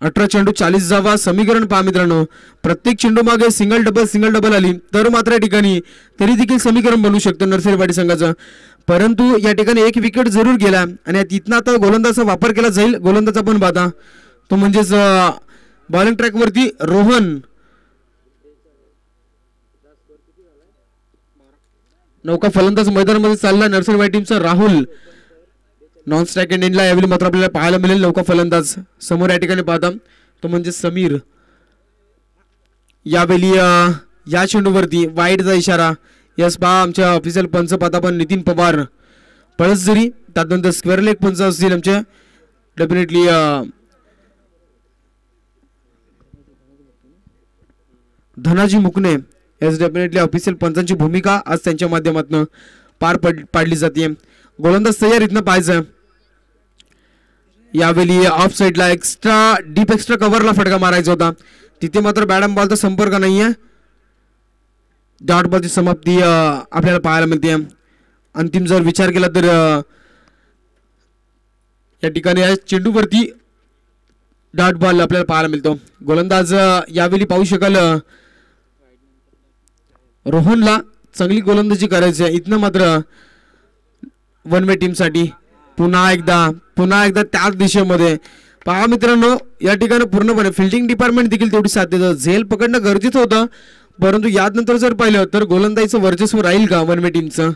18 चेंडू 40 धावा. समीकरण पहा मित्रांनो, प्रत्येक चेंडू मागे सिंगल डबल आली तर मात्र या ठिकाणी तरी देखील समीकरण बनवू शकतं नर्सरीवाडी संघाचं. परंतु या ठिकाणी एक विकेट जरूर गेला आणि तिथनं आता गोलंदाजाचा वापर केला जाईल. गोलंदाज पण पाहता तो म्हणजेच बॉलिंग ट्रॅक वरती रोहन, नौका फलंदाज मैदानामध्ये चालला नर्सरीवाडी टीमचा राहुल, नॉन स्ट्राईक एंड एंडला यावेळी मात्र आपल्याला पाहायला मिळेल नौका फलंदाज. समोर या ठिकाणी पाहता तो म्हणजे समीर. यावेळी या चेंडूवरती वाईडचा इशारा. यस पहा, आमच्या ऑफिशियल पंच पाहता पण नितीन पवार पळसजरी, त्यानंतर स्क्वेअर लेग पंच असतील आमचे डेफिनेटली धनाजी मुकणे. यस डेफिनेटली ऑफिशियल पंचांची भूमिका आज त्यांच्या माध्यमातून पार पाडली जाते. गोलंदाज तयार इथनं पाहायचं. यावेळी ऑफ साईडला डीप एक्स्ट्रा कव्हरला फटका मारायचा होता, तिथे मात्र बॅडम बॉलचा संपर्क नाहीये. डॉट बॉलची समाप्ती आपल्याला पाहायला मिळते. अंतिम जर विचार केला तर या ठिकाणी या चेंडूवरती डॉट बॉल आपल्याला पाहायला मिळतो. गोलंदाज यावेळी पाहू शकाल रोहनला चांगली गोलंदाजी करायची आहे. इथनं मात्र वन वे टीम साठी पुन्हा एकदा त्याच दिशेमध्ये पहा मित्रांनो, या ठिकाणी पूर्णपणे फिल्डिंग डिपार्टमेंट देखील तेवढी साथ देतं. झेल पकडणं गरजेचं होतं, परंतु यानंतर जर पाहिलं तर गोलंदाजीचं वर्चस्व राहील का वन वे टीमचं.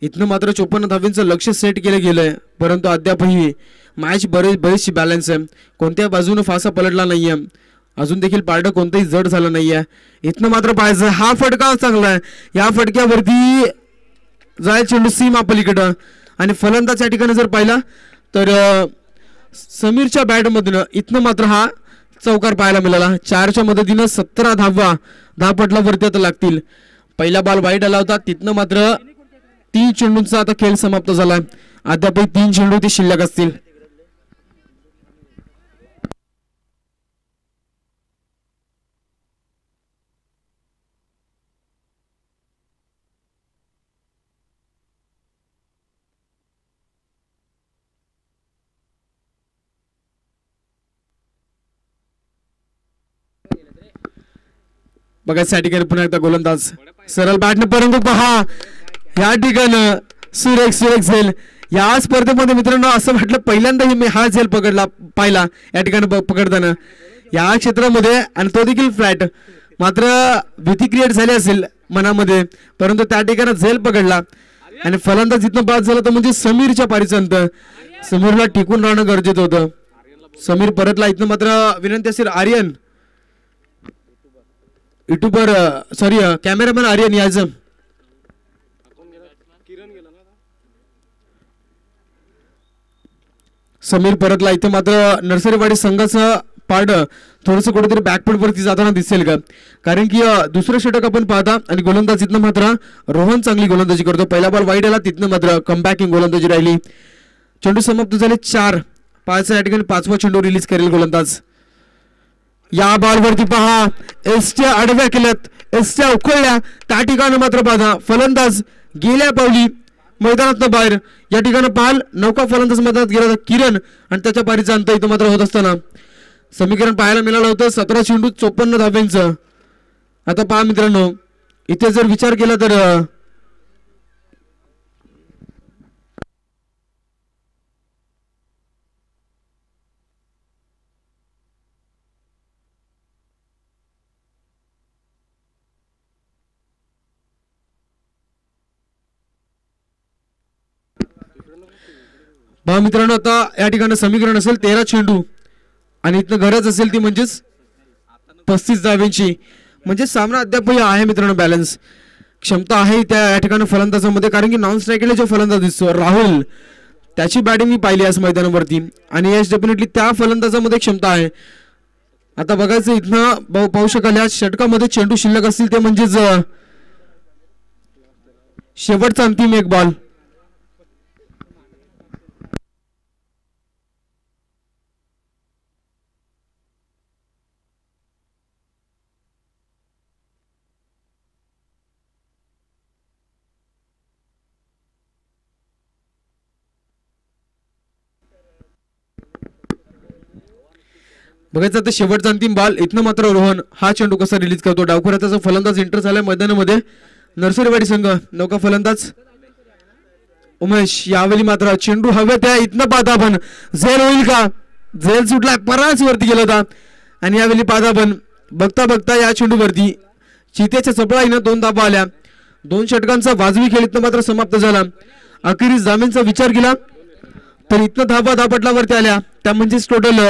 इथनं मात्र 54 धावांचं लक्ष सेट केलं गेलंय, परंतु अद्यापही मॅच बरीचशी बॅलन्स आहे. कोणत्या बाजूने फासा पलटला नाहीये, अजून देखील पारडं कोणतंही जड झालं नाहीये. इथनं मात्र पाहायचं हा फटका चांगला आहे. या फटक्यावरती जाय चेंडू सीमा पलीकडं आणि फलंदाज या ठिकाणी जर पाहिला तर समीरच्या बॅटमधून इथनं मात्र हा चौकार पाहायला मिळाला. 4च्या मदतीनं 17 धावपटलावरती आता लागतील. पहिला बॉल वाईट आला होता, तिथनं मात्र 3 चेंडूंचा आता खेळ समाप्त झाला. अद्यापही 3 चेंडू ते शिल्लक असतील. बघा या ठिकाणी पुन्हा एकदा गोलंदाज सरळ बॅटने, परंतु पहा या ठिकाणी सुरेख झेल. या स्पर्धेमध्ये मित्रांनो असं म्हटलं पहिल्यांदा मी हा झेल पाहिला या ठिकाणी पकडताना या क्षेत्रामध्ये, आणि तो देखील फ्लॅट. मात्र भीती क्रिएट झाली असेल मनामध्ये, परंतु त्या ठिकाणी झेल पकडला आणि फलंदाज इथनं बाद झाला तर म्हणजे समीरच्या पारीचंत. समीरला टिकून राहणं गरजेचं होतं. समीर परतला. इथनं मात्र विनंती असेल Aryan YouTuber sorry cameraman Aryan यायचं. समीर परतला. इथे मात्र नर्सरीवाडी संघाचं पाड थोडंसं कुठेतरी बॅकफुटवरती जाताना दिसेल का, कारण की दुसरं षटक आपण पाहता आणि गोलंदाज इथनं मात्र रोहन चांगली गोलंदाजी करतो. पहिला बॉल वाईट आला, तिथनं मात्र कमबॅकिंग गोलंदाजी राहिली. चेंडू समाप्त झाले 4-5. या ठिकाणी 5वा चेंडू रिलीज करेल गोलंदाज. या बॉलवरती पहा एसट्या आडव्या केल्यात, एसट्या उखळल्या. त्या ठिकाणी मात्र पाहा फलंदाज गेल्या पावली मैदानातनं बाहेर. या ठिकाणी पाहाल नौका फलंदाज मैदानात गेला किरण आणि त्याच्या पारीचा अंत इथं मात्र होत असताना समीकरण पाहायला मिळालं होतं 17 चेंडू 54 धाब्यांचं. आता पहा मित्रांनो, इथे जर विचार केला तर मित्रांनो, आता या ठिकाणी समीकरण असेल 13 चेंडू आणि इथनं गरज असेल ती म्हणजेच 35 धाब्यांची. म्हणजे सामना अद्याप आहे मित्रांनो, बॅलन्स क्षमता आहे त्या या ठिकाणी फलंदाजामध्ये. कारण की नॉन स्ट्रायकला जो फलंदाज दिसतो राहुल, त्याची बॅटिंग मी पाहिली आज मैदानावरती आणि यश डेफिनेटली त्या फलंदाजामध्ये क्षमता आहे. आता बघायचं इथनं पाहू शकाल या षटकामध्ये चेंडू शिल्लक असतील ते म्हणजेच शेवटचा अंतिम एक बॉल. बघायचं आता शेवटचा अंतिम बॉल. इथनं मात्र रोहन हा चेंडू कसा रिलीज करतो. डावखुऱ्यात त्याचा फलंदाज एंटर झालाय मैदानामध्ये. नर्सरीवाडी संघ नौका फलंदाज उमेश. यावेळी मात्र चेंडू हव्यात आहे. इथनं पाहता आपण झेल होईल का, झेल सुटला, पराच वरती गेला होता आणि यावेळी पाहता आपण बघता बघता या चेंडूवरती चितेच्या चपळाईनं 2 धाबा आल्या. 2 षटकांचा वाजवी खेळ इथनं मात्र समाप्त झाला. अखेरीस जामीनचा विचार केला तर इथनं धाबा धापटलावरती आल्या, त्या म्हणजेच टोटल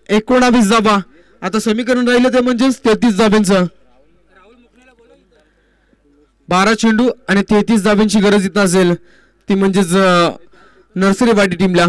19 धाबा. आता समीकरण राहिलं ते म्हणजेच 33 धाब्यांचं. 12 चेंडू आणि 33 धाब्यांची गरज इथं असेल ती म्हणजेच नर्सरीवाडी टीमला.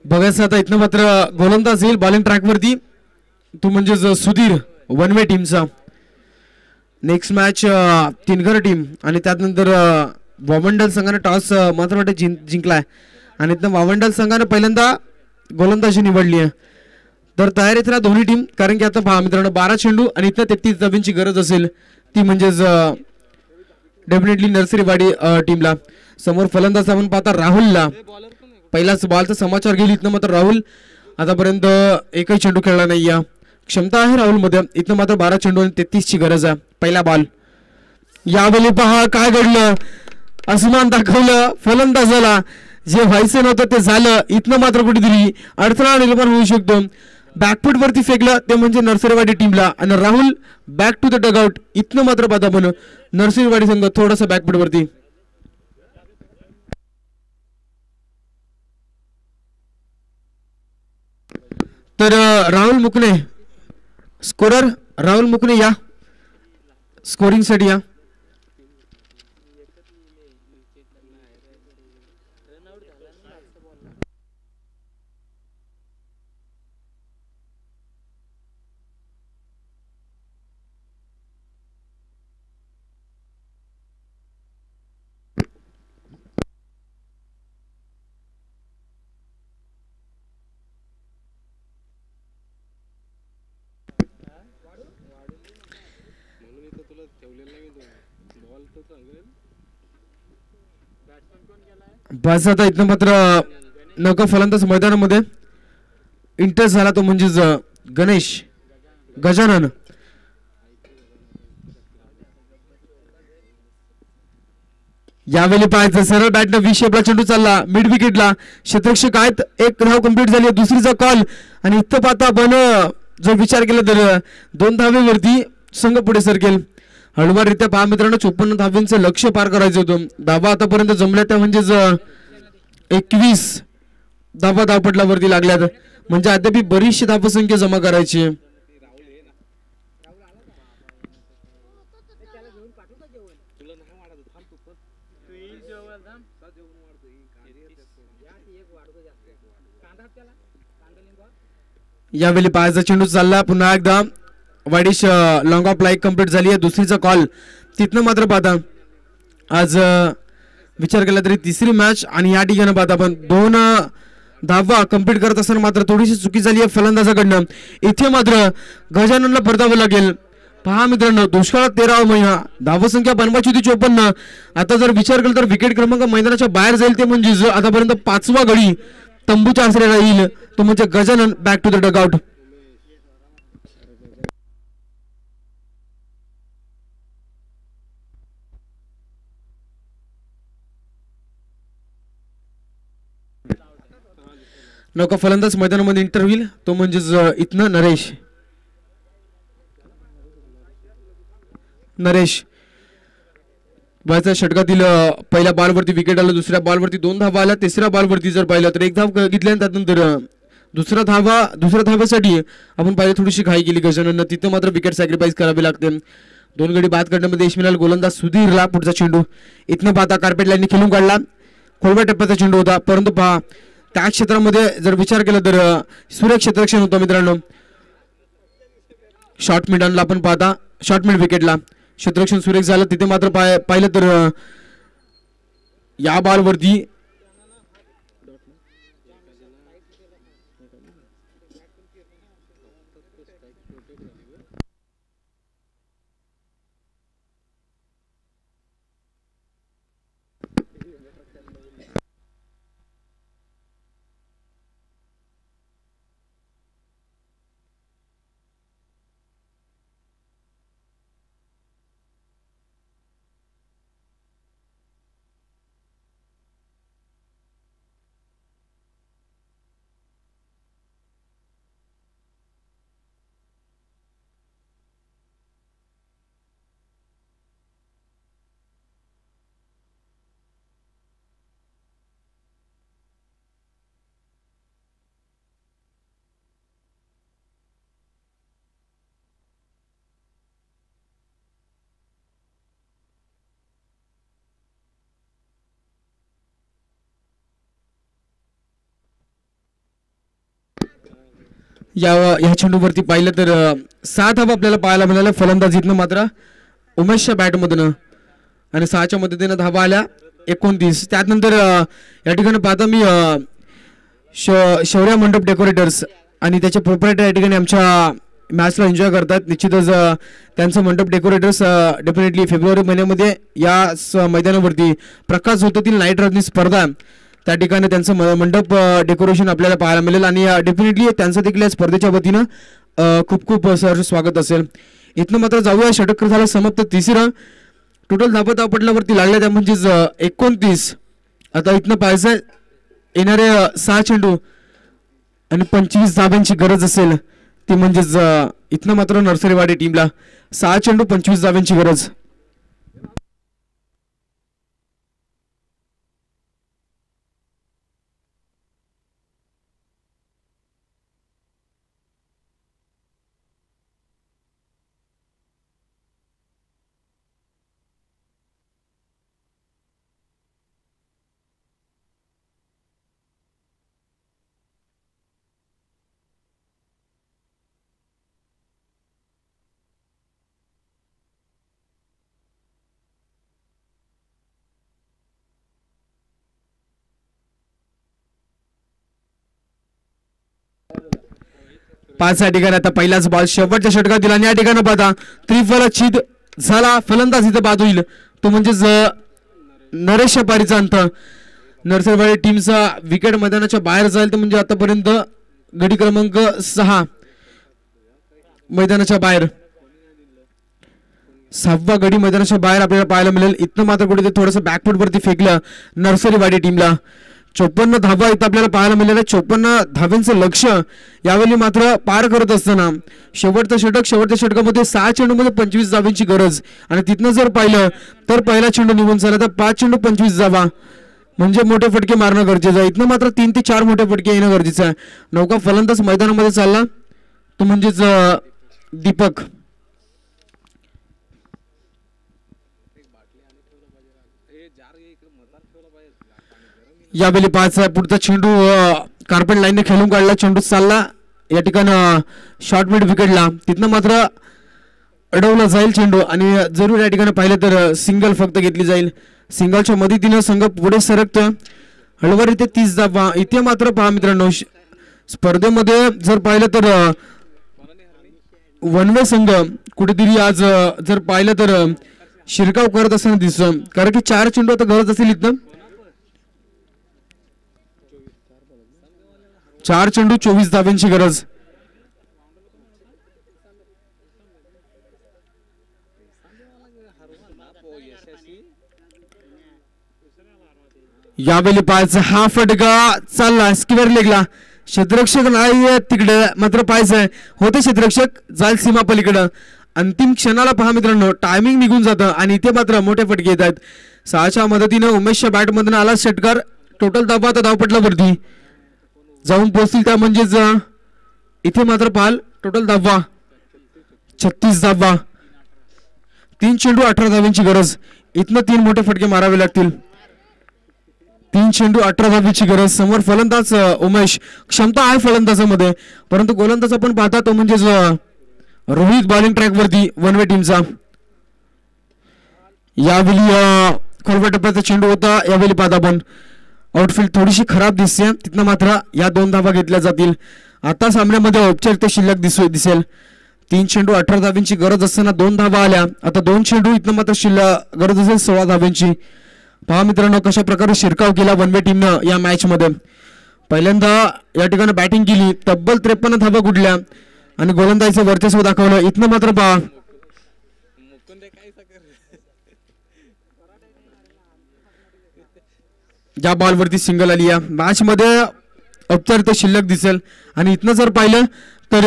बघायचं आता इथनं मात्र गोलंदाज येईल बॉलिंग ट्रॅक वरती, तो म्हणजेच सुधीर वनवे टीमचा. नेक्स्ट मॅच तिनघर टीम आणि त्यानंतर वावंडल संघाने टॉस मात्र वाटत जिंकलाय आणि इथनं वावंडल संघाने पहिल्यांदा गोलंदाजी निवडली आहे. तर तयारीत राहा दोन्ही टीम, कारण की आता पहा मित्रांनो 12 चेंडू आणि इथं 33 धाब्यांची गरज असेल ती म्हणजेच डेफिनेटली नर्सरीवाडी टीमला. समोर फलंदाज आपण पाहता राहुलला. पहिलाच बॉलचा समाचार घेईल इथनं मात्र राहुल आतापर्यंत एकही चेंडू खेळला नाही. या क्षमता आहे राहुल मध्ये. इथनं मात्र 12 चेंडू आणि 33 ची गरज आहे. पहिला बॉल. यावेळी पहा काय घडलं, आसमान दाखवलं फलंदाजाला. जे व्हायचं नव्हतं ते झालं. इथनं मात्र कुठेतरी अडथळा निर्माण होऊ शकतो. बॅकफुट वरती फेकलं ते म्हणजे नर्सरीवाडी टीमला आणि Rahul back to the dugout. इथनं मात्र पाहता पण नर्सरीवाडी संघ थोडासा बॅकफुट वरती. तर राहुल मुकणे स्कोरर, राहुल मुकणे या स्कोरिंग साठी या. बस आता इथनं मात्र नौका फलंदाज मैदानामध्ये इंटर झाला तो म्हणजेच गणेश गजानन. यावेळी पाहायचं सरळ बॅटनं विषेपला चेंडू चालला मिड विकेटला, क्षेत्ररक्षक आहेत, एक धाव कंप्लीट झाली, दुसरीचा कॉल आणि इथं पाहता आपण जर विचार केला तर 2 धावेवरती संघ पुढे सरकेल. हळूवाररित्या पहा मित्रांनो 54 धावांचं लक्ष पार करायचं होतं. धावा आतापर्यंत जमल्या त्या म्हणजेच 21 धावा धावपटलावरती लागल्यात, म्हणजे अद्याप बरीचशी धावसंख्या जमा करायची. यावेळी पायाचा चेंडू चालला, पुन्हा एकदा वाडीश लॉंग ऑफ लाईक कंप्लीट झाली आहे, दुसरीचा कॉल. तिथनं मात्र पाहता आज विचार केला तरी तिसरी मॅच आणि या ठिकाणी पाहता आपण 2 धावा कंप्लीट करत असताना मात्र थोडीशी चुकी झाली आहे फलंदाजाकडनं. इथे मात्र गजाननला परतावं लागेल. पहा मित्रांनो दुष्काळात 13वा महिना, धावसंख्या बनवायची होती 54. आता जर विचार केला तर विकेट क्रमांक मैदानाच्या बाहेर जाईल ते म्हणजे आतापर्यंत 5वा गडी तंबूच्या आसऱ्याला येईल, तो म्हणजे Gajanan back to the dugout. नौका फलंदाज मैदानामध्ये इंटर होईल, तो म्हणजेच इथनं नरेश बायचा षटकातील पहिल्या बॉलवरती विकेट आलं, दुसऱ्या बॉलवरती 2 धावा आल्या, तिसऱ्या बॉलवरती जर पाहिलं तर 1 धाव घेतल्या, त्यानंतर दुसऱ्या धावेसाठी आपण पाहिलं थोडीशी घाई केली गजानननं, तिथं मात्र विकेट सॅक्रिफाईस करावी लागते. 2 गडी बाद करण्यामध्ये यशमिलाल गोलंदाज सुधीरला पुढचा चेंडू इथनं पाहता कार्पेट लाईनने खेळून काढला, खोलव्या टप्प्याचा चेंडू होता, परंतु पहा त्या क्षेत्रामध्ये जर विचार केला तर सूर्य क्षेत्ररक्षण होतं मित्रांनो. शॉर्ट मिड आणला आपण पाहता, शॉर्ट मिड विकेटला क्षेत्ररक्षण सुरेख झालं. तिथे मात्र पाहिलं तर या बॉलवरती या चेंडूवरती पाहिलं तर 6 धावा आपल्याला पाहायला मिळाल्या फलंदाजीतनं मात्र उमेशच्या बॅटमधनं, आणि 6च्या मदतीनं धावा आल्या 29. त्यानंतर या ठिकाणी पाहता मी शौर्य मंडप डेकोरेटर्स आणि त्याचे प्रोप्रायटर या ठिकाणी आमच्या मॅचला एन्जॉय करतात. निश्चितच त्यांचं मंडप डेकोरेटर्स डेफिनेटली फेब्रुवारी महिन्यामध्ये या मैदानावरती प्रकाश झोतातील नाईट राजनी स्पर्धा, त्या ठिकाणी त्यांचं मंडप डेकोरेशन आपल्याला पाहायला मिळेल आणि डेफिनेटली त्यांचं देखील या स्पर्धेच्या वतीनं खूप खूप सहर्ष स्वागत असेल. इथनं मात्र जाऊया षटक झाला समाप्त, तिसरा टोटल धावा धावपटलावरती लागल्या त्या म्हणजेच 29. आता इथनं पाहायचं येणारे 6 चेंडू आणि 25 धाब्यांची गरज असेल, ती म्हणजेच इथनं मात्र नर्सरीवाडी टीमला 6 चेंडू 25 धाब्यांची गरज. पाच या ठिकाणी आता पहिलाच बॉल शेवटच्या षटकात दिला आणि या ठिकाणी पाहता त्रिफला छेद झाला, फलंदाज इथं बाद होईल, तो म्हणजेच नरेश पारीचा अंत. नरसरवाडी टीमचा विकेट मैदानाच्या बाहेर जाईल, तर म्हणजे आतापर्यंत गडी क्रमांक 6 मैदानाच्या बाहेर. 6वा गडी मैदानाच्या बाहेर आपल्याला पाहायला मिळेल. इथनं मात्र कुठेतरी थोडंसं बॅकफूट वरती फेकलं नर्सरीवाडी टीमला. 54 धावा इथं आपल्याला पाहायला मिळाल्या. 54 धाव्यांचं लक्ष यावेळी मात्र पार करत असताना शेवटचं षटकामध्ये 6 चेंडूमध्ये 25 धावांची गरज. आणि तिथनं जर पाहिलं तर पहिला चेंडू निघून झाला तर 5 चेंडू 25 धावा म्हणजे मोठे फटके मारणं गरजेचं आहे. इथनं मात्र 3 ते 4 मोठे फटके येणं गरजेचं आहे. नौका फलंदाज मैदानामध्ये चालला तो म्हणजेच दीपक. यावेळी 5 पुढचा चेंडू कार्पेट लाईनने खेळून काढला. चेंडू चालला या ठिकाणी शॉर्ट मिड विकेटला. तिथनं मात्र अडवला जाईल चेंडू आणि जरूर या ठिकाणी पाहिलं तर सिंगल फक्त घेतली जाईल. सिंगलच्या मदतीनं संघ पुढे सरकतं. हळूवार इथे 30 धावा. इथे मात्र पहा मित्रांनो स्पर्धेमध्ये जर पाहिलं तर वनवे संघ कुठेतरी आज जर पाहिलं तर शिरकाव करत असताना दिसतो. कारण की 4 चेंडू आता गरज असेल. इथं 4 चेंडू 24 धाव्यांची गरज. यावेळी 5 हा फटका चालला स्क्वेअर लेगला. क्षेत्ररक्षक नाही तिकडे मात्र पाहायचंय होते क्षेत्ररक्षक जाल सीमा पलीकडं. अंतिम क्षणाला पहा मित्रांनो टायमिंग निघून जातं आणि इथे मात्र मोठे फटके येत आहेत. 6च्या मदतीनं उमेशच्या बॅट मधून आला षटकार. टोटल धावा आता धावपटलावरती जाऊन पोहोचतील त्या म्हणजेच इथे मात्र पाहाल टोटल धावा 36 धावा. 3 चेंडू 18 धाव्यांची गरज. इथनं 3 मोठे फटके मारावे लागतील. 3 चेंडू 18 धाव्यांची गरज. समोर फलंदाज उमेश. क्षमता आहे फलंदाजामध्ये परंतु गोलंदाज आपण पाहता तो म्हणजेच रोहित बॉलिंग ट्रॅक वरती वनवे टीमचा. यावेळी खोलव्या टप्प्याचा चेंडू होता. यावेळी पाहता आपण आउटफील्ड थोडीशी खराब दिसते. तिथनं मात्र या 2 धावा घेतल्या जातील. आता सामन्यामध्ये औपचारिकता शिल्लक दिसेल. 3 चेंडू 18 धाव्यांची गरज असताना 2 धावा आल्या. आता 2 चेंडू इथनं मात्र शिल्लक गरज असेल 16 धाव्यांची. पहा मित्रांनो कशा प्रकारे शिरकाव केला वनवे टीमनं या मॅच मध्ये. पहिल्यांदा या ठिकाणी बॅटिंग केली. तब्बल 53 धावा गुडल्या आणि गोलंदाजीचं वर्चस्व दाखवलं. इथनं मात्र पहा ज्या बॉलवरती सिंगल आली. या मॅच मध्ये औपचारिकता शिल्लक दिसेल. आणि इथनं जर पाहिलं तर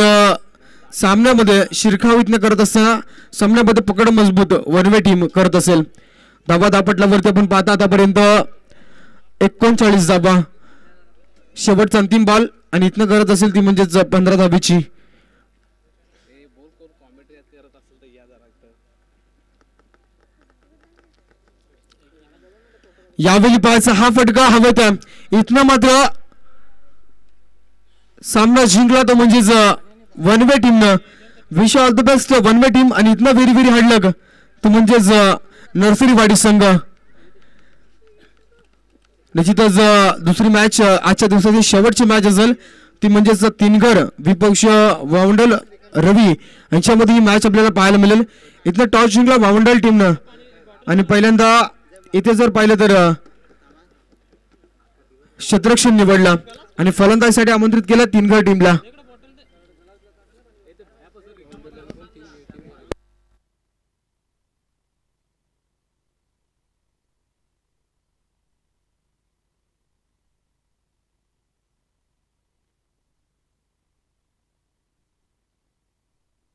सामन्यामध्ये शिरकाव इथनं करत असताना सामन्यामध्ये पकड मजबूत वनवे टीम करत असेल. धावा धापटल्यावरती आपण पाहता आतापर्यंत 39 धावा. शेवटचा अंतिम बॉल आणि इथनं करत असेल ती म्हणजेच 15 धावेची. यावेळी पाहायचा हा फटका हवेत. इथनं मात्र सामना जिंकला तो म्हणजेच वनवे टीमनं. Wish all the best one way team. आणि इथनं व्हेरी व्हेरी हार्ड लक तो म्हणजेच नर्सरीवाडी संघ. निश्चितच दुसरी मॅच आजच्या दिवसाची शेवटची मॅच असेल ती म्हणजेच तिनघर विपक्ष वावंडल रवी यांच्यामध्ये ही मॅच आपल्याला पाहायला मिळेल. इथनं टॉस जिंकला वावंडल टीमनं आणि पहिल्यांदा इथे जर पाहिलं तर क्षेत्ररक्षण निवडला आणि फलंदाजीसाठी आमंत्रित केलं तिनघर टीमला.